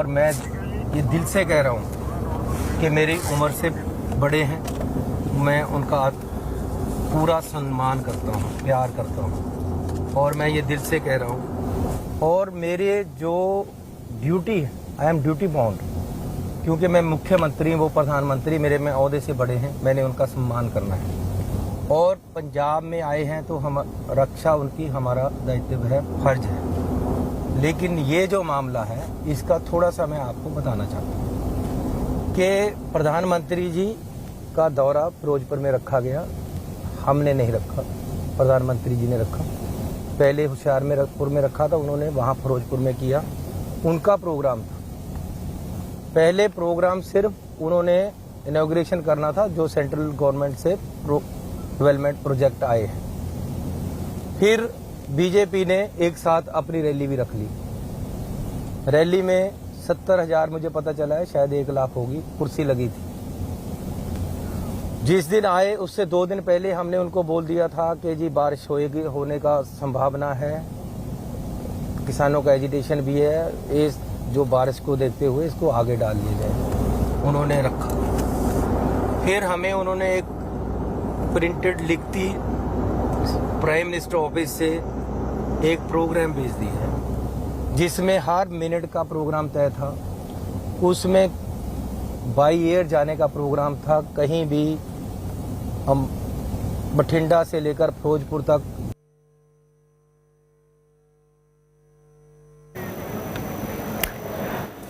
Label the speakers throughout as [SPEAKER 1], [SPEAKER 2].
[SPEAKER 1] मैं ये दिल से कह रहा हूँ कि मेरी उम्र से बड़े हैं, मैं उनका पूरा सम्मान करता हूँ, प्यार करता हूँ, और मैं ये दिल से कह रहा हूँ। और मेरे जो ड्यूटी है, आई एम ड्यूटी बाउंड, क्योंकि मैं मुख्यमंत्री, वो प्रधानमंत्री मेरे में ओहदे से बड़े हैं, मैंने उनका सम्मान करना है। और पंजाब में आए हैं तो हम रक्षा उनकी हमारा दायित्व है, फर्ज है। लेकिन ये जो मामला है इसका थोड़ा सा मैं आपको बताना चाहता हूँ कि प्रधानमंत्री जी का दौरा फिरोजपुर में रखा गया, हमने नहीं रखा, प्रधानमंत्री जी ने रखा। पहले होशियारपुर में रखा था उन्होंने, वहाँ फिरोजपुर में किया, उनका प्रोग्राम था। पहले प्रोग्राम सिर्फ उन्होंने इनॉग्रेशन करना था जो सेंट्रल गवर्नमेंट से डेवलपमेंट प्रोजेक्ट आए हैं। फिर बीजेपी ने एक साथ अपनी रैली भी रख ली। रैली में 70,000 मुझे पता चला है, शायद 1 लाख होगी, कुर्सी लगी थी। जिस दिन आए उससे 2 दिन पहले हमने उनको बोल दिया था कि जी बारिश होने का संभावना है, किसानों का एजिटेशन भी है, इस जो बारिश को देखते हुए इसको आगे डाल लिया जाए। उन्होंने रखा। फिर हमें उन्होंने एक प्रिंटेड लिखती प्राइम मिनिस्टर ऑफिस से एक प्रोग्राम भेज दी है जिसमें हर मिनट का प्रोग्राम तय था। उसमें बाई एयर जाने का प्रोग्राम था, कहीं भी हम बठिंडा से लेकर फिरोजपुर तक।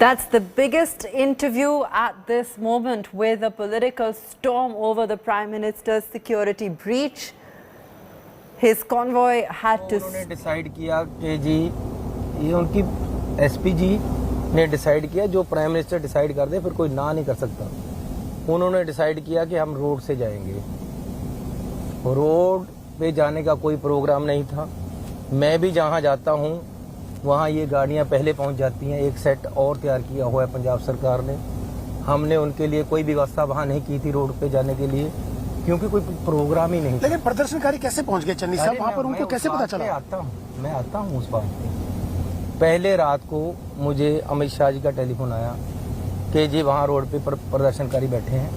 [SPEAKER 2] That's the biggest interview at this moment, with a political storm over the Prime Minister's security breach. His convoy had to...
[SPEAKER 1] उन्होंने डिसाइड किया कि जी ये उनकी एसपी जी ने डिसाइड किया, जो प्राइम मिनिस्टर डिसाइड कर दे फिर कोई ना नहीं कर सकता। उन्होंने डिसाइड किया कि हम रोड से जाएंगे। रोड पे जाने का कोई प्रोग्राम नहीं था। मैं भी जहाँ जाता हूँ वहाँ ये गाड़ियाँ पहले पहुँच जाती हैं। एक सेट और तैयार किया हुआ है पंजाब सरकार ने। हमने उनके लिए कोई व्यवस्था वहाँ नहीं की थी रोड पे जाने के लिए, क्योंकि कोई प्रोग्राम ही नहीं।
[SPEAKER 3] लेकिन प्रदर्शनकारी कैसे पहुँच गए चन्नी साहब वहाँ पर, उनको कैसे पता चला?
[SPEAKER 1] मैं आता हूँ उस बात पे। पहले रात को मुझे अमित शाह जी का टेलीफोन आया कि जी वहाँ रोड पे प्रदर्शनकारी बैठे हैं।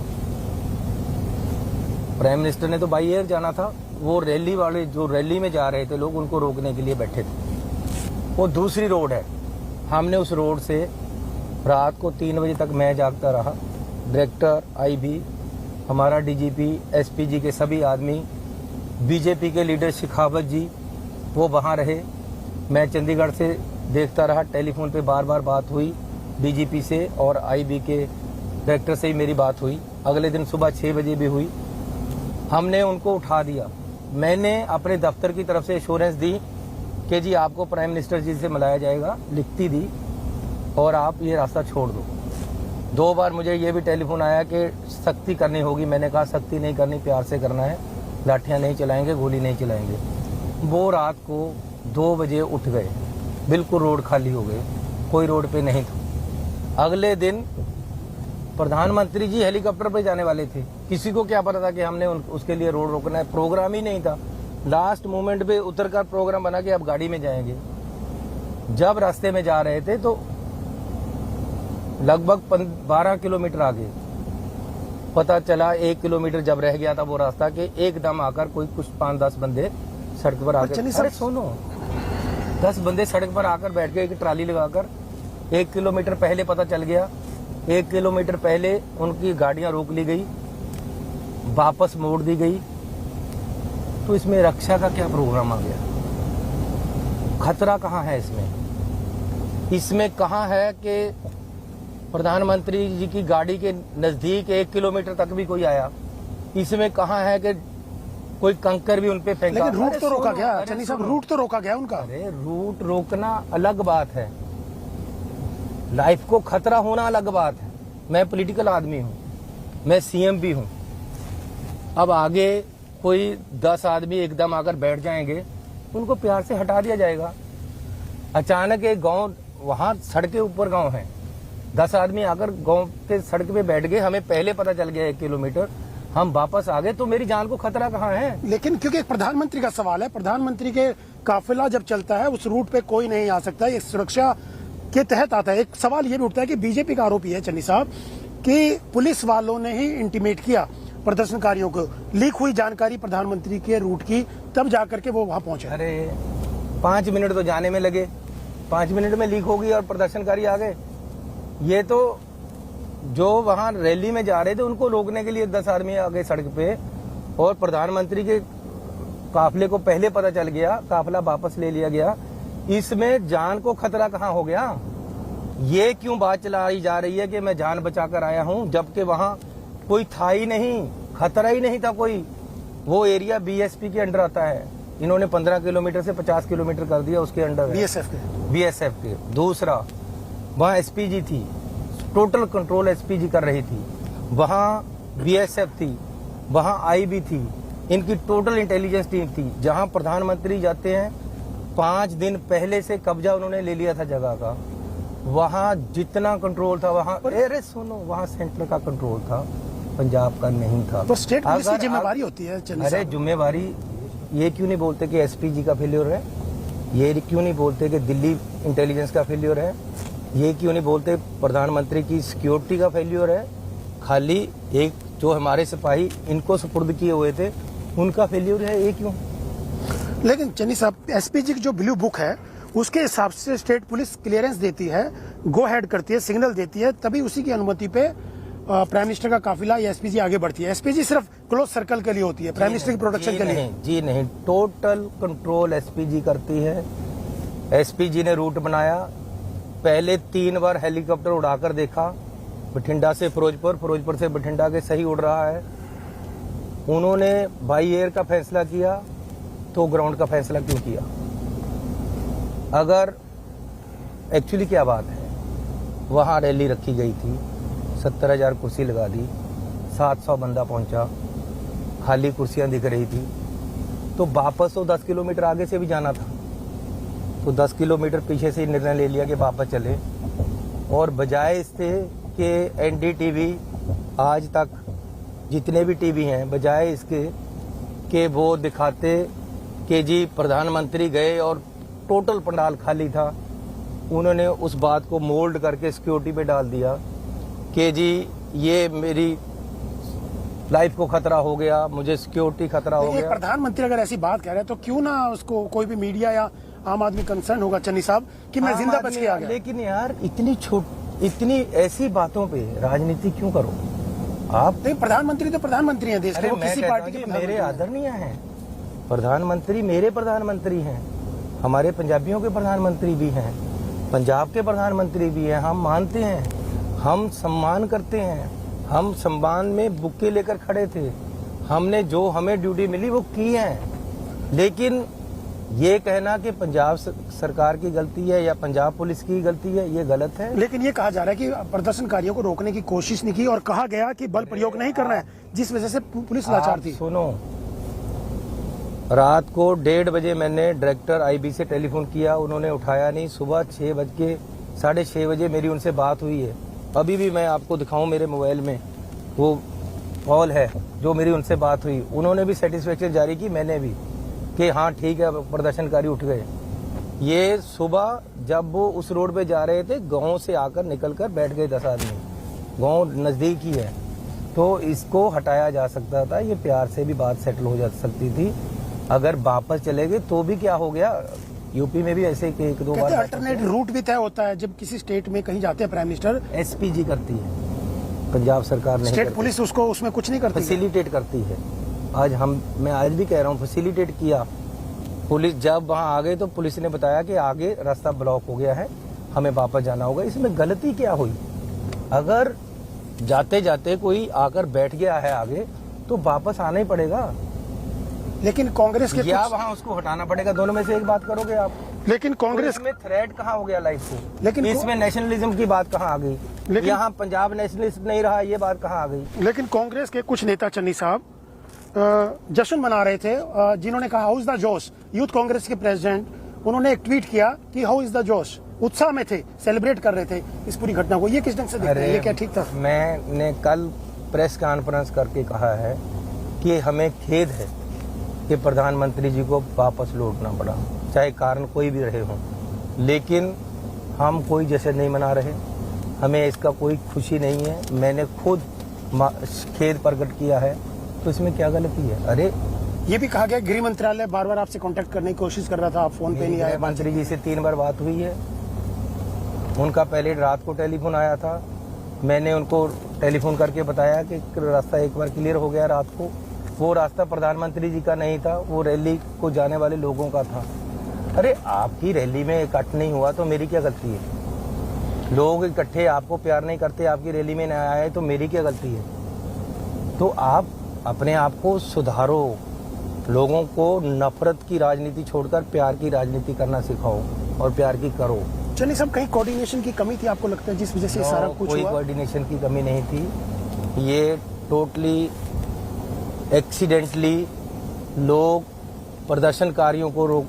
[SPEAKER 1] प्राइम मिनिस्टर ने तो बाई एयर जाना था, वो रैली वाले जो रैली में जा रहे थे लोग, उनको रोकने के लिए बैठे थे। वो दूसरी रोड है। हमने उस रोड से रात को 3 बजे तक मैं जागता रहा। डायरेक्टर, आईबी, हमारा डीजीपी, एसपीजी के सभी आदमी, बीजेपी के लीडर शेखावत जी, वो वहाँ रहे। मैं चंडीगढ़ से देखता रहा। टेलीफोन पे बार बार बात हुई डीजीपी से, और आईबी के डायरेक्टर से ही मेरी बात हुई। अगले दिन सुबह 6 बजे भी हुई। हमने उनको उठा दिया। मैंने अपने दफ्तर की तरफ से एश्योरेंस दी कि जी आपको प्राइम मिनिस्टर जी से मिलाया जाएगा, लिखती दी, और आप ये रास्ता छोड़ दो। 2 बार मुझे ये भी टेलीफोन आया कि सख्ती करनी होगी। मैंने कहा सख्ती नहीं करनी, प्यार से करना है, लाठियाँ नहीं चलाएंगे, गोली नहीं चलाएंगे। वो रात को 2 बजे उठ गए, बिल्कुल रोड खाली हो गए, कोई रोड पे नहीं था। अगले दिन प्रधानमंत्री जी हेलीकॉप्टर पे जाने वाले थे। किसी को क्या पता था कि हमने उसके लिए रोड रोकना है, प्रोग्राम ही नहीं था। लास्ट मोमेंट पे उतरकर प्रोग्राम बना के अब गाड़ी में जाएंगे। जब रास्ते में जा रहे थे तो लगभग 12 किलोमीटर आगे पता चला, 1 किलोमीटर जब रह गया था वो रास्ता, कि एकदम आकर कुछ 5-10 बंदे सड़क पर आकर, अरे सुनो, 10 बंदे सड़क पर आकर बैठ गए, एक ट्राली लगाकर। 1 किलोमीटर पहले पता चल गया, 1 किलोमीटर पहले उनकी गाड़ियां रोक ली गई, वापस मोड़ दी गई। तो इसमें रक्षा का क्या प्रोग्राम आ गया? खतरा कहाँ है इसमें? इसमें कहाँ है कि प्रधानमंत्री जी की गाड़ी के नजदीक 1 किलोमीटर तक भी कोई आया? इसमें कहाँ है कि कोई कंकर भी उनपे फेंका?
[SPEAKER 3] लेकिन रूट तो रोका गया चन्नी साहब, रूट तो रोका गया उनका।
[SPEAKER 1] अरे रूट रोकना अलग बात है, लाइफ को खतरा होना अलग बात है। मैं पॉलिटिकल आदमी हूँ, मैं सीएम भी हूँ। अब आगे कोई 10 आदमी एकदम आकर बैठ जाएंगे, उनको प्यार से हटा दिया जाएगा। अचानक एक गांव, वहां सड़क के ऊपर गांव है, 10 आदमी आकर गांव के सड़क पे बैठ गए, हमें पहले पता चल गया 1 किलोमीटर, हम वापस आ गए, तो मेरी जान को खतरा कहाँ है?
[SPEAKER 3] लेकिन क्योंकि एक प्रधानमंत्री का सवाल है, प्रधानमंत्री के काफिला जब चलता है उस रूट पे कोई नहीं आ सकता। ये सुरक्षा के तहत आता है। एक सवाल ये भी उठता है कि बीजेपी का आरोप है चन्नी साहब कि पुलिस वालों ने ही इंटीमेट किया प्रदर्शनकारियों को, लीक हुई जानकारी प्रधानमंत्री के रूट की, तब जाकर के वो वहां पहुंचे।
[SPEAKER 1] अरे 5 मिनट तो जाने में लगे, 5 मिनट में लीक हो गई और प्रदर्शनकारी आ गए। ये तो जो वहां रैली में जा रहे थे उनको रोकने के लिए 10 आदमी आ गए सड़क पे, और प्रधानमंत्री के काफिले को पहले पता चल गया, काफिला वापस ले लिया गया। इसमें जान को खतरा कहाँ हो गया? ये क्यों बात चलाई जा रही है कि मैं जान बचाकर आया हूं, जबकि वहां कोई था ही नहीं, खतरा ही नहीं था कोई। वो एरिया बीएसपी के अंडर आता है। इन्होंने 15 किलोमीटर से 50 किलोमीटर कर दिया उसके अंडर है। बीएसएफ के। दूसरा, वहाँ एसपीजी थी, टोटल कंट्रोल एसपीजी कर रही थी। वहाँ बीएसएफ थी, वहाँ आईबी थी, इनकी टोटल इंटेलिजेंस टीम थी। जहाँ प्रधानमंत्री जाते हैं 5 दिन पहले से कब्जा उन्होंने ले लिया था जगह का। वहाँ जितना कंट्रोल था वहाँ, अरे सुनो, वहाँ सेंटर का कंट्रोल था, पंजाब का नहीं था।
[SPEAKER 3] तो स्टेट पुलिस की जिम्मेवारी होती है।
[SPEAKER 1] अरे जिम्मेवारी ये क्यों नहीं बोलते कि एसपीजी का फेल्योर है? ये क्यों नहीं बोलते कि दिल्ली इंटेलिजेंस का फेल्योर है? ये क्यों नहीं बोलते प्रधानमंत्री की सिक्योरिटी का फेल्योर है? खाली एक जो हमारे सिपाही इनको सुपुर्द किए हुए थे उनका फेल्योर है, ये क्यों?
[SPEAKER 3] लेकिन चन्नी साहब, एसपीजी की जो ब्लू बुक है उसके हिसाब से स्टेट पुलिस क्लियरेंस देती है, गो हेड करती है, सिग्नल देती है, तभी उसी की अनुमति पे प्राइम मिनिस्टर का काफिला या एसपीजी आगे बढ़ती है। एसपीजी सिर्फ क्लोज सर्कल के लिए होती है, प्राइम मिनिस्टर की प्रोटेक्शन के लिए।
[SPEAKER 1] जी नहीं, टोटल कंट्रोल एसपीजी करती है। एसपीजी ने रूट बनाया, पहले 3 बार हेलीकॉप्टर उड़ाकर देखा, बठिंडा से फिरोजपुर, फिरोजपुर से बठिंडा के सही उड़ रहा है। उन्होंने बाई एयर का फैसला किया तो ग्राउंड का फैसला क्यों किया? अगर एक्चुअली क्या बात है, वहाँ रैली रखी गई थी, 70,000 कुर्सी लगा दी, 700 बंदा पहुंचा, खाली कुर्सियां दिख रही थी, तो वापस तो 10 किलोमीटर आगे से भी जाना था। तो 10 किलोमीटर पीछे से निर्णय ले लिया कि वापस चले, और बजाय इससे कि एनडीटीवी आज तक जितने भी टीवी हैं, बजाय इसके कि वो दिखाते कि जी प्रधानमंत्री गए और टोटल पंडाल खाली था, उन्होंने उस बात को मोल्ड करके सिक्योरिटी पे डाल दिया कि जी ये मेरी लाइफ को खतरा हो गया, मुझे सिक्योरिटी खतरा हो गया।
[SPEAKER 3] प्रधानमंत्री अगर ऐसी बात कह रहे हैं तो क्यों ना उसको कोई भी मीडिया या आम आदमी कंसर्न होगा चन्नी साहब कि मैं जिंदा बच के आ गया।
[SPEAKER 1] लेकिन यार इतनी ऐसी बातों पे राजनीति क्यों करो आप?
[SPEAKER 3] नहीं, प्रधानमंत्री तो प्रधानमंत्री हैं देश के, वो किसी पार्टी के
[SPEAKER 1] मेरे आदरणीय हैं प्रधानमंत्री, मेरे प्रधानमंत्री हैं, हमारे पंजाबियों के प्रधानमंत्री भी हैं, पंजाब के प्रधानमंत्री भी हैं। हम मानते हैं, हम सम्मान करते हैं, हम सम्मान में बुक्के लेकर खड़े थे, हमने जो हमें ड्यूटी मिली वो की है। लेकिन ये कहना कि पंजाब सरकार की गलती है या पंजाब पुलिस की गलती है, ये गलत है।
[SPEAKER 3] लेकिन ये कहा जा रहा है कि प्रदर्शनकारियों को रोकने की कोशिश नहीं की और कहा गया कि बल प्रयोग नहीं करना है, जिस वजह से पुलिस लाचार थी।
[SPEAKER 1] सुनो, रात को 1:30 बजे मैंने डायरेक्टर आईबी से टेलीफोन किया, उन्होंने उठाया नहीं। सुबह 6:30 बजे मेरी उनसे बात हुई है। अभी भी मैं आपको दिखाऊं, मेरे मोबाइल में वो कॉल है जो मेरी उनसे बात हुई। उन्होंने भी सेटिस्फेक्शन जारी की, मैंने भी, कि हाँ ठीक है प्रदर्शनकारी उठ गए। ये सुबह जब वो उस रोड पे जा रहे थे, गांव से आकर निकलकर बैठ गए 10 आदमी। गांव नजदीक ही है, तो इसको हटाया जा सकता था, ये प्यार से भी बात सेटल हो जा सकती थी। अगर वापस चले गए तो भी क्या हो गया, यूपी में भी ऐसे 1-2 बार
[SPEAKER 3] अल्टरनेट रूट भी तय होता है जब किसी स्टेट में कहीं जाते हैं प्राइम मिनिस्टर।
[SPEAKER 1] एसपीजी करती है, पंजाब सरकार नहीं।
[SPEAKER 3] स्टेट पुलिस उसको उसमें कुछ नहीं करती,
[SPEAKER 1] फैसिलिटेट करती है। मैं आज भी कह रहा हूँ, फैसिलिटेट किया। पुलिस जब वहाँ आ गए तो पुलिस ने बताया कि आगे रास्ता ब्लॉक हो गया है, हमें वापस जाना होगा। इसमें गलती क्या हुई? अगर जाते जाते कोई आकर बैठ गया है आगे तो वापस आना ही पड़ेगा।
[SPEAKER 3] लेकिन कांग्रेस के
[SPEAKER 1] या वहाँ उसको हटाना पड़ेगा, दोनों में से एक बात करोगे आप।
[SPEAKER 3] लेकिन कांग्रेस
[SPEAKER 1] में थ्रेट कहाँ हो गया लाइफ को?
[SPEAKER 3] लेकिन
[SPEAKER 1] इसमें नेशनलिज्म की बात कहाँ आ गई? लेकिन यहाँ पंजाब नेशनलिस्ट नहीं रहा, ये बात कहाँ आ गई?
[SPEAKER 3] लेकिन कांग्रेस के कुछ नेता चन्नी साहब जश्न मना रहे थे, जिन्होंने कहा हाउ इज द जोश। यूथ कांग्रेस के प्रेसिडेंट, उन्होंने एक ट्वीट किया कि हाउ इज द जोश, उत्साह में थे, सेलिब्रेट कर रहे थे इस पूरी घटना को। ये किस ढंग से देखते हैं, ये क्या ठीक था?
[SPEAKER 1] मैंने कल प्रेस कॉन्फ्रेंस करके कहा है कि हमें खेद है कि प्रधानमंत्री जी को वापस लौटना पड़ा, चाहे कारण कोई भी रहे हों। लेकिन हम कोई जश्न नहीं मना रहे, हमें इसका कोई खुशी नहीं है। मैंने खुद खेद प्रकट किया है, तो इसमें क्या गलती है? अरे
[SPEAKER 3] ये भी कहा गया गृह मंत्रालय बार बार आपसे कांटेक्ट करने की कोशिश कर रहा था, आप फोन पे नहीं आए।
[SPEAKER 1] मंत्री जी से 3 बार बात हुई है। उनका पहले रात को टेलीफोन आया था, मैंने उनको टेलीफोन करके बताया कि रास्ता एक बार क्लियर हो गया रात को। वो रास्ता प्रधानमंत्री जी का नहीं था, वो रैली को जाने वाले लोगों का था। अरे आपकी रैली में इकट्ठ नहीं हुआ तो मेरी क्या गलती है? लोग इकट्ठे आपको प्यार नहीं करते, आपकी रैली में नहीं आए तो मेरी क्या गलती है? तो आप अपने आप को सुधारो, लोगों को नफरत की राजनीति छोड़कर प्यार की राजनीति करना सिखाओ और प्यार की करो।
[SPEAKER 3] चलिए सब कहीं कोऑर्डिनेशन की कमी थी आपको लगता है जिस वजह से सारा कुछ
[SPEAKER 1] कोई
[SPEAKER 3] हुआ?
[SPEAKER 1] कोऑर्डिनेशन की कमी नहीं थी, ये टोटली एक्सीडेंटली लोग प्रदर्शनकारियों को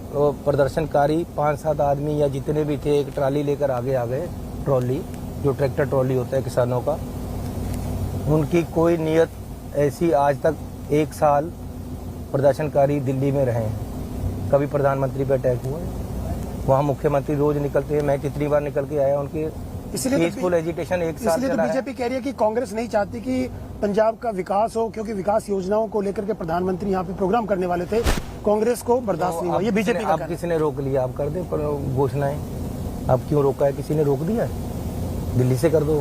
[SPEAKER 1] प्रदर्शनकारी 5-7 आदमी या जितने भी थे एक ट्राली लेकर आगे आ गए, ट्रॉली जो ट्रैक्टर ट्रॉली होता है किसानों का। उनकी कोई नियत ऐसी आज तक 1 साल प्रदर्शनकारी दिल्ली में रहे हैं, कभी प्रधानमंत्री पे अटैक हुआ है? वहाँ मुख्यमंत्री रोज निकलते हैं, मैं कितनी बार निकल के आया, उनके पीसफुल एजिटेशन 1 साल
[SPEAKER 3] इसलिए तो बीजेपी कह रही है कि कांग्रेस नहीं चाहती कि पंजाब का विकास हो, क्योंकि विकास योजनाओं को लेकर के प्रधानमंत्री यहाँ पे प्रोग्राम करने वाले थे, कांग्रेस को बर्दाश्त नहीं हुआ। ये बीजेपी का
[SPEAKER 1] आप किसने रोक लिया? आप कर दें घोषणाएं, आप क्यों रोका है? किसी ने रोक दिया है? दिल्ली से कर दो,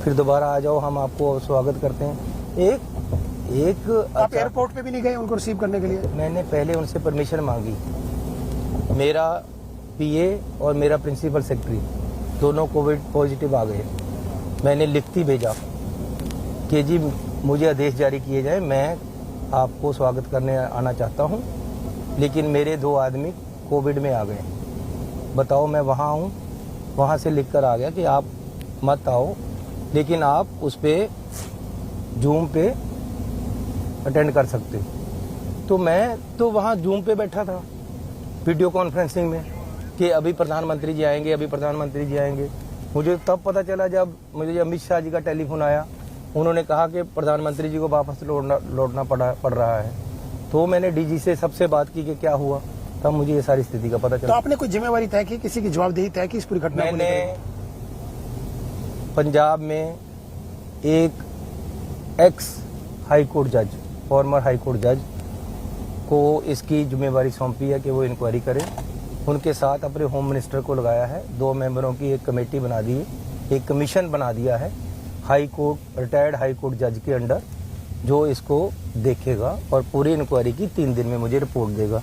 [SPEAKER 1] फिर दोबारा आ जाओ, हम आपको स्वागत करते हैं। एक
[SPEAKER 3] आप एयरपोर्ट पे भी नहीं गए उनको रिसीव करने के लिए?
[SPEAKER 1] मैंने पहले उनसे परमिशन मांगी, मेरा पीए और मेरा प्रिंसिपल सेक्रेटरी दोनों कोविड पॉजिटिव आ गए। मैंने लिखती भेजा कि जी मुझे आदेश जारी किए जाए, मैं आपको स्वागत करने आना चाहता हूं, लेकिन मेरे 2 आदमी कोविड में आ गए। बताओ, मैं वहां हूं, वहां से लिखकर आ गया कि आप मत आओ, लेकिन आप उस पे जूम पे अटेंड कर सकते हो। तो मैं तो वहां जूम पे बैठा था वीडियो कॉन्फ्रेंसिंग में कि अभी प्रधानमंत्री जी आएंगे, अभी प्रधानमंत्री जी आएंगे। मुझे तब पता चला जब मुझे अमित शाह जी का टेलीफोन आया, उन्होंने कहा कि प्रधानमंत्री जी को वापस लौटना पड़ रहा है। तो मैंने डीजी से सबसे बात की कि क्या हुआ, तब मुझे ये सारी स्थिति का पता चला।
[SPEAKER 3] तो आपने कोई जिम्मेवारी तय की, किसी की जवाबदेही तय की इस पूरी घटना को
[SPEAKER 1] मैंने
[SPEAKER 3] लेकर?
[SPEAKER 1] पंजाब में एक एक्स हाईकोर्ट जज, फॉर्मर हाईकोर्ट जज को इसकी जिम्मेवारी सौंपी है कि वो इंक्वायरी करें। उनके साथ अपने होम मिनिस्टर को लगाया है, 2 मेंबरों की एक कमेटी बना दी है, एक कमीशन बना दिया है high court, retired high court जज के अंडर, जो इसको देखेगा और पूरी इंक्वायरी की 3 दिन में मुझे रिपोर्ट देगा।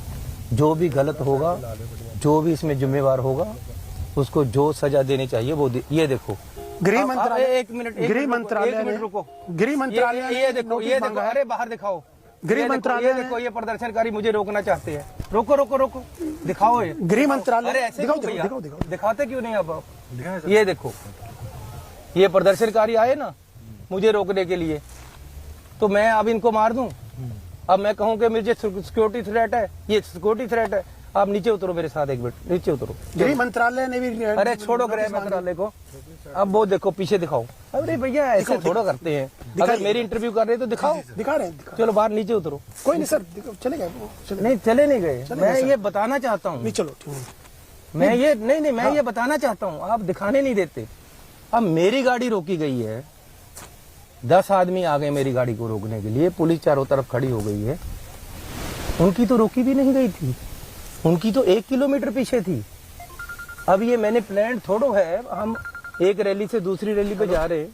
[SPEAKER 1] जो भी गलत होगा, जो भी इसमें जिम्मेवार होगा, उसको जो सजा देनी चाहिए वो ये देखो।
[SPEAKER 3] गृह मंत्रालय,
[SPEAKER 1] एक मिनट रुको,
[SPEAKER 3] गृह मंत्रालय
[SPEAKER 1] ये देखो, अरे बाहर दिखाओ,
[SPEAKER 3] गृह मंत्रालय
[SPEAKER 1] देखो, ये प्रदर्शनकारी मुझे रोकना चाहते हैं। रोको, दिखाओ ये
[SPEAKER 3] गृह मंत्रालय।
[SPEAKER 1] अरे ऐसे
[SPEAKER 3] दिखाओ,
[SPEAKER 1] क्यों भैया?
[SPEAKER 3] दिखाओ।
[SPEAKER 1] दिखाते क्यों नहीं आप? ये देखो, ये प्रदर्शनकारी आए ना मुझे रोकने के लिए, तो मैं अब इनको मार दूं? अब मैं कहूं कि मुझे सिक्योरिटी थ्रेट है, ये सिक्योरिटी थ्रेट है, आप नीचे उतरो मेरे साथ, एक मिनट नीचे उतरो।
[SPEAKER 3] गृह मंत्रालय ने भी,
[SPEAKER 1] अरे छोड़ो गृह मंत्रालय को, अब वो देखो पीछे दिखाओ। अरे भैया ऐसे थोड़ा करते हैं, अगर मेरी इंटरव्यू कर रहे हैं तो दिखाओ।
[SPEAKER 3] दिखा रहे हैं।
[SPEAKER 1] चलो बाहर नीचे उतरो।
[SPEAKER 3] कोई नहीं सर, चले गए?
[SPEAKER 1] नहीं चले नहीं गए, मैं ये बताना चाहता हूँ।
[SPEAKER 3] चलो ठीक है।
[SPEAKER 1] मैं ये नहीं, मैं ये बताना चाहता हूँ, आप दिखाने नहीं देते। अब मेरी गाड़ी रोकी गई है, 10 आदमी आ गए मेरी गाड़ी को रोकने के लिए, पुलिस चारों तरफ खड़ी हो गई है। उनकी तो रोकी भी नहीं गई थी, उनकी तो 1 किलोमीटर पीछे थी। अब ये मैंने प्लान थोड़ो है, हम एक रैली से दूसरी रैली पे जा रहे हैं।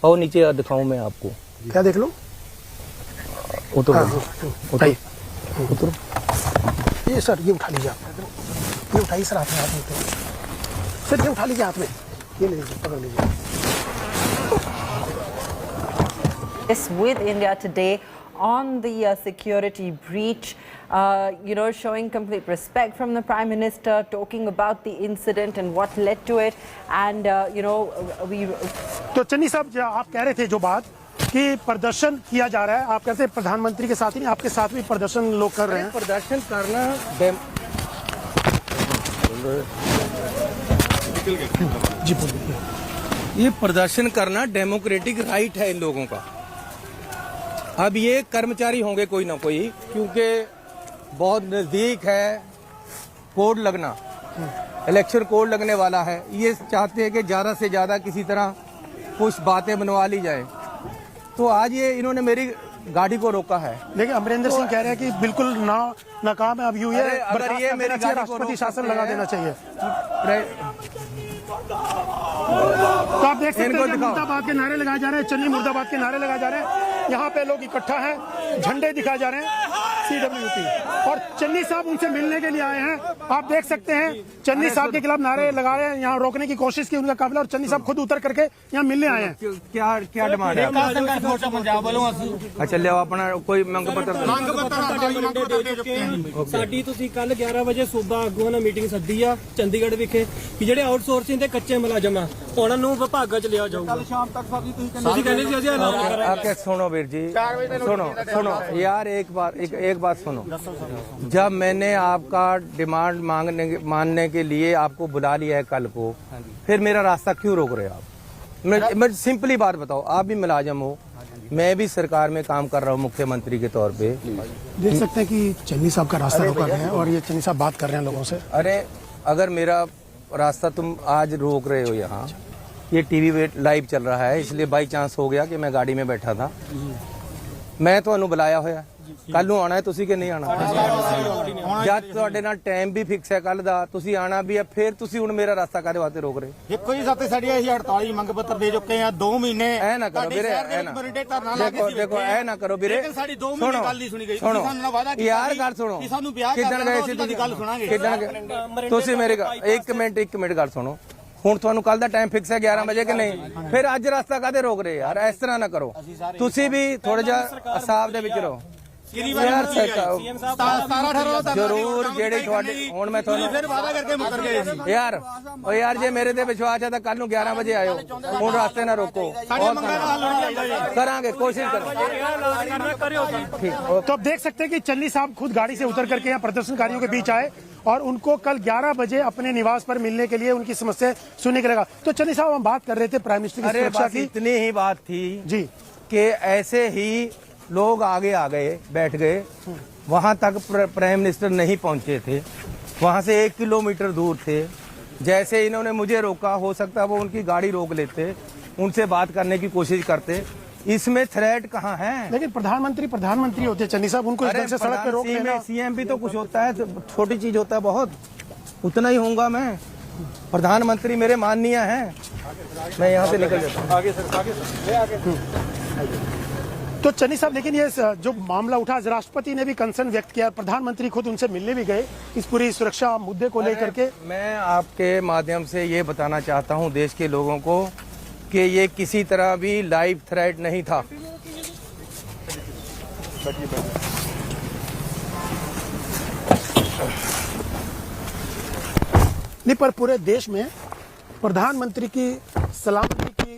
[SPEAKER 1] और नीचे दिखाऊं मैं आपको,
[SPEAKER 3] क्या देख लो?
[SPEAKER 1] उतरो,
[SPEAKER 3] उतरो। ये सर, ये उठा लीजिए आप, ये उठाइए सर, हाथ में सर, ये उठा लीजिए हाथ में, ये ले लीजिए, पकड़ लीजिए।
[SPEAKER 2] Yes, with India today on the security breach, showing complete respect from the Prime Minister, talking about the incident and what led to it, and we.
[SPEAKER 3] तो चन्नी साहब, आप कह रहे थे जो बात कि प्रदर्शन किया जा रहा है, आप कहते हैं प्रधानमंत्री के साथ ही नहीं, आपके साथ भी प्रदर्शन लोग कर रहे हैं।
[SPEAKER 1] प्रदर्शन करना
[SPEAKER 3] जी बोलिए।
[SPEAKER 1] ये प्रदर्शन करना डेमोक्रेटिक राइट है इन लोगों का। अब ये कर्मचारी होंगे कोई ना कोई, क्योंकि बहुत नजदीक है कोड लगना, इलेक्शन कोड लगने वाला है, ये चाहते हैं कि ज़्यादा से ज़्यादा किसी तरह कुछ बातें बनवा ली जाए। तो आज ये इन्होंने मेरी गाड़ी को रोका है।
[SPEAKER 3] लेकिन अमरिंदर सिंह कह रहे हैं कि बिल्कुल नाकाम है, अब यूं
[SPEAKER 1] अरे अगर ये मेरी गाड़ी को
[SPEAKER 3] राष्ट्रपति शासन लगा देना चाहिए।
[SPEAKER 1] तो
[SPEAKER 3] आप देख सकते हैं मुर्दाबाद के नारे लगाए जा रहे हैं, चन्नी मुर्दाबाद के नारे लगाए जा रहे हैं। यहाँ पे लोग इकट्ठा हैं, झंडे दिखाए जा रहे हैं CWP, और चन्नी साहब उनसे मिलने के लिए आए हैं। आप देख सकते हैं चन्नी साहब के खिलाफ नारे लगा रहे हैं, यहाँ रोकने की कोशिश की उनका काफिला, और चन्नी साहब खुद उतर करके यहाँ मिलने आए हैं।
[SPEAKER 1] क्या क्या डिमांड है? अच्छा ले अपना कोई मंग पत्र
[SPEAKER 4] ਸਾਡੀ ਤੁਸੀਂ ਕੱਲ 11 ਵਜੇ ਸੂਬਾ ਆਗੂਆਂ ਨਾਲ ਮੀਟਿੰਗ ਸੱਦੀ ਆ ਚੰਡੀਗੜ੍ਹ ਵਿਖੇ ਕਿ ਜਿਹੜੇ ਆਊਟਸੋਰਸਿੰਗ ਦੇ ਕੱਚੇ ਮੁਲਾਜ਼ਮ ਆ ਉਹਨਾਂ ਨੂੰ ਵਿਭਾਗਾਂ 'ਚ ਲਿਆ ਜਾਊਗਾ। ਕੱਲ ਸ਼ਾਮ ਤੱਕ ਸਾਡੀ ਤੁਸੀਂ ਕਹਿੰਦੇ ਸੀ ਅਸੀਂ ਐਲਾਨ ਕਰਾਂਗੇ।
[SPEAKER 1] आके सुनो वीर जी, सुनो यार, एक बात सुनो। जब मैंने आपका डिमांड मानने के लिए आपको बुला लिया है कल को, फिर मेरा रास्ता क्यों रोक रहे हो आप? मैं सिंपली बात बताओ, आप भी मुलाजम हो, मैं भी सरकार में काम कर रहा हूँ मुख्यमंत्री के तौर पे।
[SPEAKER 3] देख सकते हैं कि चन्नी साहब का रास्ता रोका गया है और ये चन्नी साहब बात कर रहे हैं लोगों से।
[SPEAKER 1] अरे अगर मेरा रास्ता तुम आज रोक रहे हो, यहाँ ये टीवी लाइव चल रहा है, इसलिए बाई चांस हो गया कि मैं गाड़ी में बैठा था। मैं ਤੁਹਾਨੂੰ ਬੁਲਾਇਆ ਹੋਇਆ, ਕੱਲ ਨੂੰ ਆਣਾ ਹੈ ਤੁਸੀਂ ਕਿ ਨਹੀਂ ਆਣਾ? ਜਦ ਤੁਹਾਡੇ ਨਾਲ ਟਾਈਮ ਵੀ ਫਿਕਸ ਹੈ ਕੱਲ ਦਾ, ਤੁਸੀਂ ਆਣਾ ਵੀ ਹੈ, ਫਿਰ ਤੁਸੀਂ ਹੁਣ ਮੇਰਾ ਰਾਸਤਾ ਕਾਹਦੇ ਵਾਸਤੇ ਰੋਕ ਰਹੇ?
[SPEAKER 5] ਦੇਖੋ ਜੀ, ਸਾਤੇ ਸਾਡੀ ਅਸੀਂ 48 ਮੰਗ ਪੱਤਰ ਦੇ ਚੁੱਕੇ ਆ 2 ਮਹੀਨੇ।
[SPEAKER 1] ਐ ਨਾ ਕਰੋ ਵੀਰੇ, ਐ ਨਾ ਦੇਖੋ ਐ ਨਾ ਕਰੋ ਵੀਰੇ।
[SPEAKER 5] ਸਾਡੀ 2 ਮਹੀਨੇ ਗੱਲ ਨਹੀਂ ਸੁਣੀ ਗਈ।
[SPEAKER 1] ਸੁਣੋ ਯਾਰ, ਗੱਲ ਸੁਣੋ।
[SPEAKER 5] ਸਾਨੂੰ ਵਿਆਹ
[SPEAKER 1] ਕਿੱਦਣ ਗਏ ਸੀ ਤੁਸੀਂ?
[SPEAKER 5] ਗੱਲ ਸੁਣਾਂਗੇ
[SPEAKER 1] ਕਿੱਦਣ ਤੁਸੀਂ ਮੇਰੇ ਇੱਕ ਮਿੰਟ ਗੱਲ ਸੁਣੋ। ਹੁਣ ਤੁਹਾਨੂੰ ਕੱਲ ਦਾ ਟਾਈਮ ਫਿਕਸ ਹੈ 11 ਵਜੇ ਕਿ ਨਹੀਂ? ਫਿਰ ਅੱਜ ਰਸਤਾ ਕਾਹਦੇ ਰੋਕ ਰਹੇ ਯਾਰ? ਇਸ ਤਰ੍ਹਾਂ ਨਾ ਕਰੋ, ਤੁਸੀਂ ਵੀ ਥੋੜਾ ਜਿਹਾ ਹਿਸਾਬ ਦੇ ਵਿੱਚ ਰਹੋ। ਯਾਰ ਜ਼ਰੂਰ ਜਿਹੜੇ ਤੁਹਾਡੇ ਹੁਣ ਮੈਂ ਤੁਹਾਨੂੰ
[SPEAKER 5] ਫਿਰ ਵਾਅਦਾ ਕਰਕੇ ਮੁੱਕਰ ਗਏ ਸੀ
[SPEAKER 1] ਯਾਰ। ਉਹ ਯਾਰ ਜੇ ਮੇਰੇ ਤੇ ਵਿਸ਼ਵਾਸ ਹੈ ਤਾਂ ਕੱਲ ਨੂੰ 11 ਵਜੇ ਆਇਓ, ਹੁਣ ਰਸਤੇ ਨਾ ਰੋਕੋ। करांगे, कोशिश करेंगे।
[SPEAKER 3] तो आप देख सकते हैं कि चन्नी साहब खुद गाड़ी से उतर करके यहाँ प्रदर्शनकारियों के बीच आए और उनको कल 11 बजे अपने निवास पर मिलने के लिए उनकी समस्या सुनने के लगा। तो चन्नी साहब, हम बात कर रहे थे प्राइम मिनिस्टर की सुरक्षा की।
[SPEAKER 1] इतनी ही बात थी
[SPEAKER 3] जी
[SPEAKER 1] कि ऐसे ही लोग आगे आ गए, बैठ गए, वहां तक प्राइम मिनिस्टर नहीं पहुंचे थे, वहां से 1 किलोमीटर दूर थे। जैसे इन्होंने मुझे रोका, हो सकता है वो उनकी गाड़ी रोक लेते, उनसे बात करने की कोशिश करते। इसमें थ्रेट कहाँ है?
[SPEAKER 3] लेकिन प्रधानमंत्री होते हैं चन्नी साहब, उनको इस ढंग से सड़क पे रोक लेना।
[SPEAKER 1] सीएम भी तो कुछ होता है, छोटी चीज होता है बहुत, उतना ही होऊंगा मैं। प्रधानमंत्री मेरे माननीय हैं, मैं यहाँ से निकल जाता हूँ। आगे
[SPEAKER 3] तो चन्नी साहब, लेकिन ये जो मामला उठा, राष्ट्रपति ने भी कंसर्न व्यक्त किया, प्रधानमंत्री खुद उनसे मिलने भी गए इस पूरी सुरक्षा मुद्दे को लेकर के।
[SPEAKER 1] मैं आपके माध्यम से ये बताना चाहता हूँ देश के लोगों को कि ये किसी तरह भी लाइव थ्रेट नहीं था।
[SPEAKER 3] नहीं, पर पूरे देश में प्रधानमंत्री की सलामती की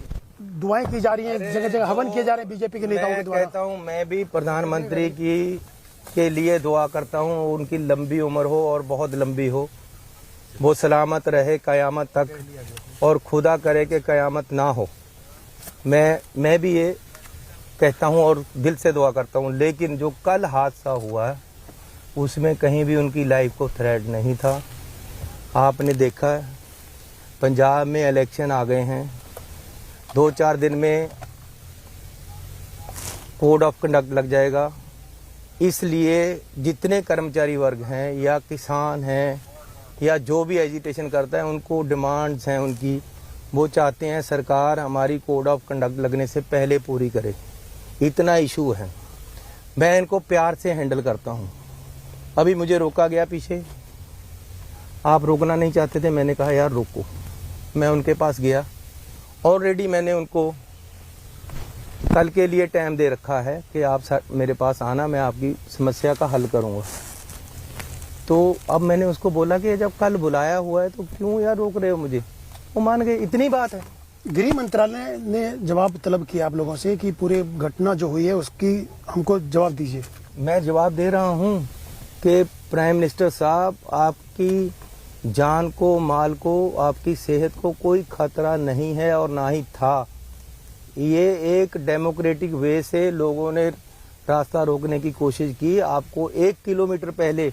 [SPEAKER 3] दुआएं की जा रही हैं, जगह जगह हवन किए जा रहे हैं बीजेपी के नेताओं के द्वारा।
[SPEAKER 1] कहता हूँ, मैं भी प्रधानमंत्री के लिए दुआ करता हूँ, उनकी लंबी उम्र हो और बहुत लंबी हो, वो सलामत रहे कयामत तक, और खुदा करे कि कयामत ना हो। मैं भी ये कहता हूँ और दिल से दुआ करता हूँ। लेकिन जो कल हादसा हुआ उसमें कहीं भी उनकी लाइफ को थ्रेट नहीं था। आपने देखा है, पंजाब में इलेक्शन आ गए हैं, 2-4 दिन में कोड ऑफ कंडक्ट लग जाएगा। इसलिए जितने कर्मचारी वर्ग हैं या किसान हैं या जो भी एजिटेशन करता है, उनको डिमांड्स हैं उनकी, वो चाहते हैं सरकार हमारी कोड ऑफ कंडक्ट लगने से पहले पूरी करे। इतना इशू है, मैं इनको प्यार से हैंडल करता हूँ। अभी मुझे रोका गया पीछे, आप रोकना नहीं चाहते थे, मैंने कहा यार रोको। मैं उनके पास गया, ऑलरेडी मैंने उनको कल के लिए टाइम दे रखा है कि आप मेरे पास आना, मैं आपकी समस्या का हल करूँगा। तो अब मैंने उसको बोला कि जब कल बुलाया हुआ है तो क्यों यार रोक रहे हो मुझे? वो मान गए, इतनी बात है।
[SPEAKER 3] गृह मंत्रालय ने जवाब तलब किया आप लोगों से कि पूरे घटना जो हुई है उसकी हमको जवाब दीजिए।
[SPEAKER 1] मैं जवाब दे रहा हूँ कि प्राइम मिनिस्टर साहब, आपकी जान को, माल को, आपकी सेहत को कोई खतरा नहीं है और ना ही था। ये एक डेमोक्रेटिक वे से लोगों ने रास्ता रोकने की कोशिश की। आपको 1 किलोमीटर पहले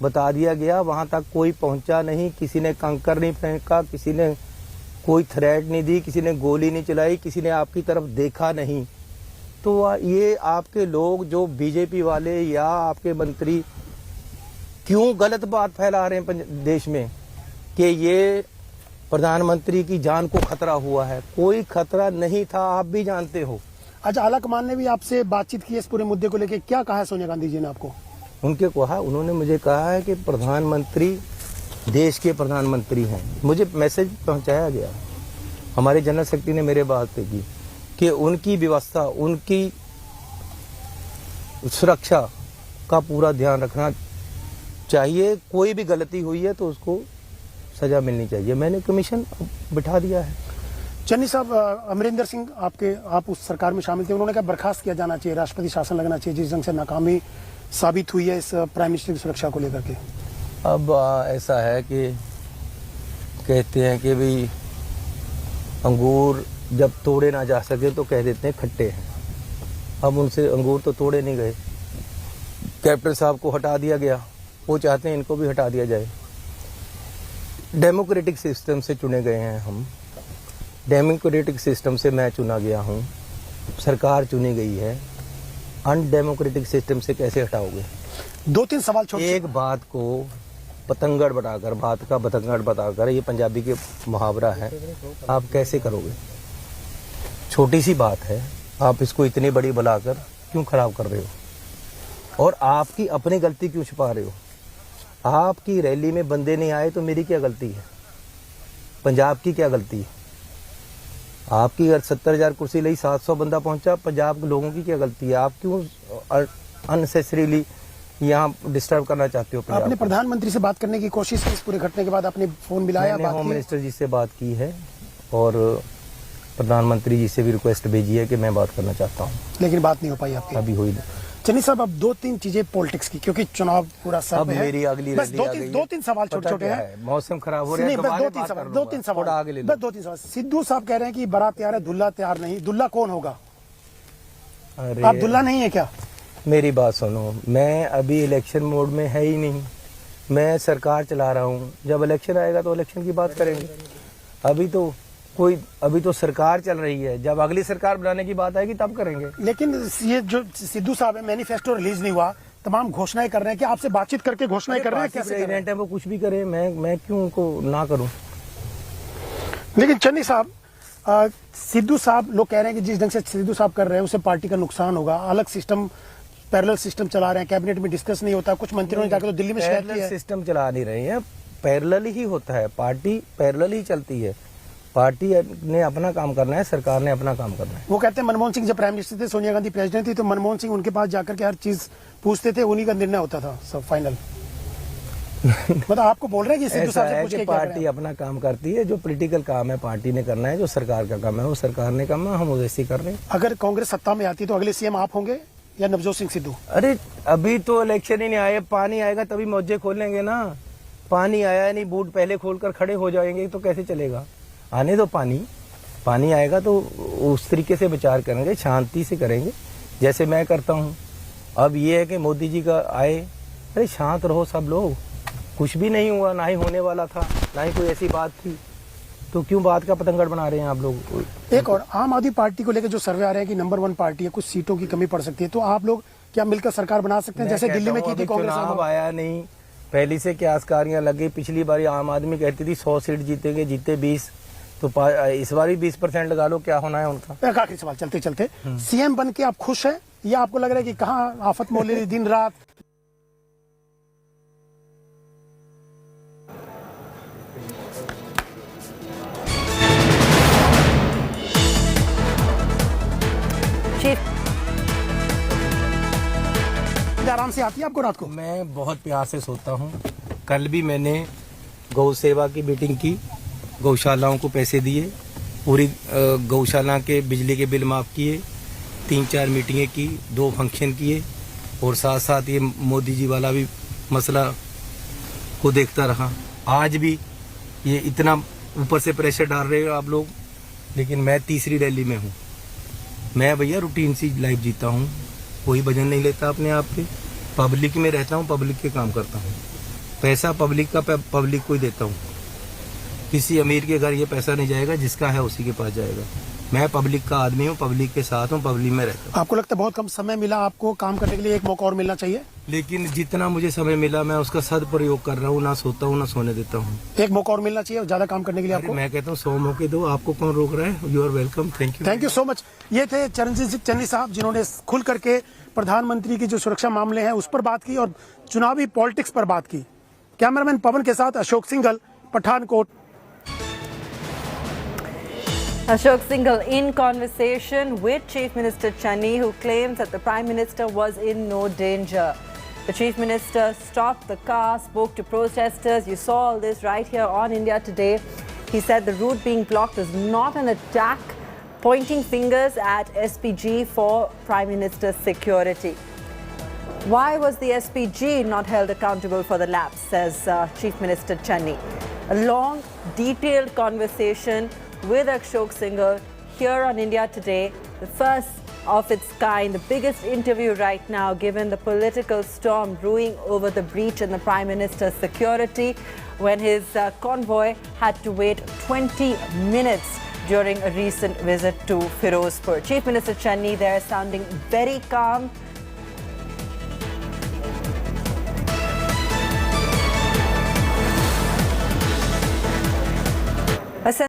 [SPEAKER 1] बता दिया गया, वहां तक कोई पहुंचा नहीं, किसी ने कंकर नहीं फेंका, किसी ने कोई थ्रेट नहीं दी, किसी ने गोली नहीं चलाई, किसी ने आपकी तरफ देखा नहीं। तो ये आपके लोग जो बीजेपी वाले या आपके मंत्री क्यों गलत बात फैला रहे हैं देश में कि ये प्रधानमंत्री की जान को खतरा हुआ है? कोई खतरा नहीं था, आप भी जानते हो।
[SPEAKER 3] अच्छा, आलाकमान ने भी आपसे बातचीत की इस पूरे मुद्दे को लेकर, क्या कहा है सोनिया गांधी जी ने आपको?
[SPEAKER 1] उन्होंने मुझे कहा है कि प्रधानमंत्री देश के प्रधानमंत्री हैं। मुझे मैसेज पहुंचाया गया, हमारे जनरल सेक्रेटरी ने मेरे बात पे की कि उनकी व्यवस्था, उनकी सुरक्षा का पूरा ध्यान रखना चाहिए। कोई भी गलती हुई है तो उसको सजा मिलनी चाहिए। मैंने कमीशन बिठा दिया है।
[SPEAKER 3] चन्नी साहब, अमरिंदर सिंह आप उस सरकार में शामिल थे, उन्होंने कहा बर्खास्त किया जाना चाहिए, राष्ट्रपति शासन लगना चाहिए, जिस ढंग से नाकामी साबित हुई है इस प्राइम मिनिस्टर की सुरक्षा को लेकर के।
[SPEAKER 1] अब ऐसा है कि कहते हैं कि भाई अंगूर जब तोड़े ना जा सके तो कह देते हैं खट्टे हैं। अब उनसे अंगूर तो तोड़े नहीं गए, कैप्टन साहब को हटा दिया गया, वो चाहते हैं इनको भी हटा दिया जाए। डेमोक्रेटिक सिस्टम से चुने गए हैं हम, डेमोक्रेटिक सिस्टम से मैं चुना गया हूँ, सरकार चुनी गई है, अनडेमोक्रेटिक सिस्टम से कैसे हटाओगे?
[SPEAKER 3] 2-3 सवाल छोटे।
[SPEAKER 1] एक बात को पतंगड़ बताकर, बात का पतंगड़ बताकर, ये पंजाबी के मुहावरा है, आप कैसे करोगे? छोटी सी बात है, आप इसको इतनी बड़ी बनाकर क्यों खराब कर रहे हो? और आपकी अपनी गलती क्यों छुपा रहे हो? आपकी रैली में बंदे नहीं आए तो मेरी क्या गलती है? पंजाब की क्या गलती है? आपकी अगर 70,000 कुर्सी ली, 700 बंदा पहुंचा, पंजाब के लोगों की क्या गलती है? आप क्यों अननेसेसरीली यहाँ डिस्टर्ब करना चाहते हो?
[SPEAKER 3] आपने प्रधानमंत्री से बात करने की कोशिश की इस पूरे घटने के बाद? आपने फोन मिलाया?
[SPEAKER 1] मैंने होम मिनिस्टर जी से बात की है और प्रधानमंत्री जी से भी रिक्वेस्ट भेजी है कि मैं बात करना चाहता हूँ,
[SPEAKER 3] लेकिन बात नहीं हो पाई आपकी।
[SPEAKER 1] अभी हुई नहीं।
[SPEAKER 3] चन्नी साहब, अब 2-3 चीजें पॉलिटिक्स की, क्योंकि चुनाव पूरा सर
[SPEAKER 1] अब
[SPEAKER 3] पे है।
[SPEAKER 1] मेरी अगली
[SPEAKER 3] बस
[SPEAKER 1] रैली आ गई है।
[SPEAKER 3] 2-3 सवाल छोटे-छोटे हैं।
[SPEAKER 1] मौसम खराब हो रहा है,
[SPEAKER 3] नहीं, बस 2-3 सवाल
[SPEAKER 1] थोड़ा आगे ले लो।
[SPEAKER 3] बस 2-3 सवाल। सिद्धू साहब कह रहे हैं कि बारात तैयार है, दुल्हा तैयार नहीं। दुल्हा कौन होगा?
[SPEAKER 1] अरे
[SPEAKER 3] आप दुल्हा नहीं है क्या?
[SPEAKER 1] मेरी बात सुनो, मैं अभी इलेक्शन मोड में है ही नहीं, मैं सरकार चला रहा हूँ। जब इलेक्शन आएगा तो इलेक्शन की बात करेंगे। अभी तो सरकार चल रही है, जब अगली सरकार बनाने की बात आएगी तब करेंगे।
[SPEAKER 3] लेकिन ये जो सिद्धू साहब है, मैनिफेस्टो रिलीज नहीं हुआ, तमाम घोषणाएं कर रहे हैं कि आपसे बातचीत करके घोषणाएं कर रहे हैं। कैसे
[SPEAKER 1] प्रेसिडेंट है वो कुछ भी करे, मैं क्यों उनको ना करूं?
[SPEAKER 3] लेकिन चन्नी साहब, सिद्धू साहब, लोग कह रहे हैं कि जिस ढंग से सिद्धू साहब कर रहे हैं उससे पार्टी का नुकसान होगा। अलग सिस्टम, पैरेलल सिस्टम चला रहे हैं, कैबिनेट में डिस्कस नहीं होता। कुछ मंत्रियों ने जाकर तो दिल्ली में शिकायत की है।
[SPEAKER 1] सिस्टम चला नहीं रहे हैं, पैरेलल ही होता है, पार्टी पैरेलल ही चलती है। पार्टी ने अपना काम करना है, सरकार ने अपना काम करना है।
[SPEAKER 3] वो कहते हैं मनमोहन सिंह जब प्राइम मिनिस्टर थे, सोनिया गांधी प्रेसिडेंट थी, तो मनमोहन सिंह उनके पास जाकर के हर चीज पूछते थे, उन्हीं का निर्णय होता था सब फाइनल। मतलब आपको बोल रहे हैं कि सिद्धू साहब से पूछ के क्या
[SPEAKER 1] पार्टी अपना काम करती है, जो पॉलिटिकल काम है पार्टी ने करना है, जो सरकार का काम है वो सरकार ने करना, हम वैसे ही कर रहे हैं।
[SPEAKER 3] अगर कांग्रेस सत्ता में आती है तो अगले सीएम आप होंगे या नवजोत सिंह सिद्धू?
[SPEAKER 1] अरे अभी तो इलेक्शन ही नहीं आए, पानी आएगा तभी मौजे खोलेंगे ना। पानी आया नहीं, बूट पहले खोलकर खड़े हो जाएंगे तो कैसे चलेगा? आने दो पानी आएगा तो उस तरीके से विचार करेंगे, शांति से करेंगे जैसे मैं करता हूँ। अब ये है कि मोदी जी का आए, अरे शांत रहो सब लोग, कुछ भी नहीं हुआ, ना ही होने वाला था, ना ही कोई ऐसी बात थी, तो क्यों बात का पतंगड़ बना रहे हैं आप लोग?
[SPEAKER 3] एक और, आम आदमी पार्टी को लेकर जो सर्वे आ रहे हैं कि नंबर 1 पार्टी है, कुछ सीटों की कमी पड़ सकती है, तो आप लोग क्या मिलकर सरकार बना सकते हैं जैसे दिल्ली में की थी कांग्रेस?
[SPEAKER 1] चुनाव आया नहीं, पहली से क्या आस्कारियां लगी। पिछली बार आम आदमी कहती थी 100 सीट जीतेंगे, जीते 20, तो इस बार भी 20% लगा लो, क्या होना है उनका?
[SPEAKER 3] एक आखिरी सवाल चलते चलते, सीएम बन के आप खुश हैं या आपको लग रहा है कि कहाँ आफत मोल रही दिन रात? आराम से आती है आपको रात को?
[SPEAKER 1] मैं बहुत प्यार से सोता हूँ। कल भी मैंने गौ सेवा की मीटिंग की, गौशालाओं को पैसे दिए, पूरी गौशाला के बिजली के बिल माफ़ किए, 3-4 मीटिंगें की, 2 फंक्शन किए, और साथ साथ ये मोदी जी वाला भी मसला को देखता रहा। आज भी ये इतना ऊपर से प्रेशर डाल रहे हो आप लोग, लेकिन मैं तीसरी रैली में हूँ। मैं भैया रूटीन सी लाइफ जीता हूँ, कोई वजन नहीं लेता अपने आप पे, पब्लिक में रहता हूँ, पब्लिक के काम करता हूँ। पैसा पब्लिक का पब्लिक को ही देता हूँ। किसी अमीर के घर ये पैसा नहीं जाएगा, जिसका है उसी के पास जाएगा। मैं पब्लिक का आदमी हूँ, पब्लिक के साथ हूँ, पब्लिक में रहता हूँ।
[SPEAKER 3] आपको लगता है बहुत कम समय मिला आपको काम करने के लिए, एक मौका और मिलना चाहिए?
[SPEAKER 1] लेकिन जितना मुझे समय मिला मैं उसका सदुपयोग कर रहा हूँ, ना सोता हूँ ना सोने देता हूँ।
[SPEAKER 3] एक मौका और मिलना चाहिए ज्यादा काम करने के लिए
[SPEAKER 1] अरे
[SPEAKER 3] आपको।
[SPEAKER 1] मैं कहता हूँ 100 मौके दो, आपको कौन रोक रहा है? You are welcome, thank you.
[SPEAKER 3] Thank you so much. ये थे चरणजीत सिंह चन्नी साहब, जिन्होंने खुल करके प्रधानमंत्री की जो सुरक्षा मामले हैं उस पर बात की और चुनावी पॉलिटिक्स पर बात की। कैमरामैन पवन के साथ Ashok Singhal, Pathankot.
[SPEAKER 2] Ashok Singhal in conversation with Chief Minister Channi, who claims that the Prime Minister was in no danger. The Chief Minister stopped the car, spoke to protesters. You saw all this right here on India Today. He said the route being blocked is not an attack, pointing fingers at SPG for Prime Minister's security. Why was the SPG not held accountable for the lapse, says Chief Minister Channi. A long, detailed conversation with Ashok Singhal here on India Today, the first of its kind, the biggest interview right now given the political storm brewing over the breach in the Prime Minister's security when his convoy had to wait 20 minutes during a recent visit to Firozpur. Chief Minister Channi there sounding very calm,